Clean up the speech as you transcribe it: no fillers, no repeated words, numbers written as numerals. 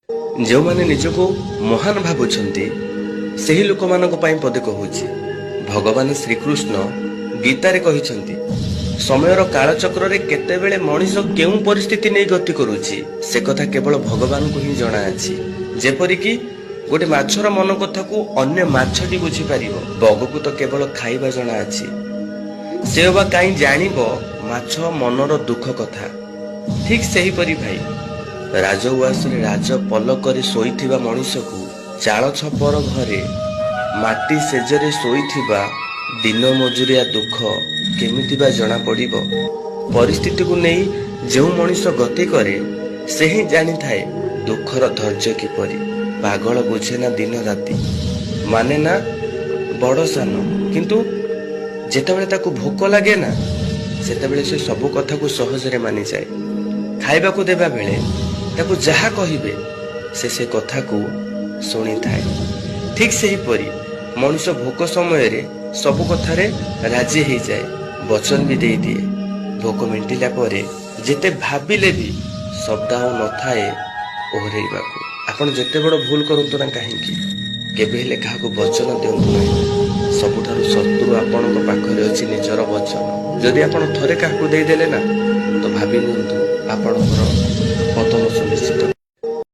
जो माने निजको महान भावुंट से ही लोक मान पदे कहूँ भगवान श्रीकृष्ण गीतारे कहिसंती समयर कालचक्र रे केतेबेले मनीष केउ परिस्थिति नहीं गति करुछि से कथा केवल भगवान को ही जଣା अछि। जेपरिक गोटे माछर मन कथा को अन्य माछटी बुझी पारिबो, बग को तो केवल खाइबा जଣା अछि, से बा काई जानिबो माछ मनर दुख कथा। ठीक सही परि भाई राजउआस रे राज पलक रे सोईथिबा मनीष को चाल छपर घरे माटी सेजरे सोईथिबा दिन मजुरिया दुख केमिति बा जଣା पड़िबो। परिस्थिति को नहीं जो मनीष गति करे से ही जानी थाए दुखर धैर्य किपरि। पागल बुझे ना दिन राति माने ना बड़ सान, किंतु जेतेबेले ताकू भोक लागे ना सेतेबेले से सब कथा को सहजरे मानि जाए। खाइबा को देबा बेले ताकू जहा कहिबे से कथा को सुनी थाए। ठीक सही परी मनुष्य भोक समय रे सब कथारे राजी हो जाए, वचन भी दे दिए। भोक मिटिला परे जेते भाबिले भी शब्द आ न थाए ओहरेइबाकू। आपण जेते बड़ भूल करंतु ना काहेकि केबे हेले काहाकू वचन दियंतु नाही। सबुठारु शत्रु आपणक पाखरे अछि निजर वचन। जदि आपण थरे काहाकू देई देले ना तो भाबि नियंतु आपणकर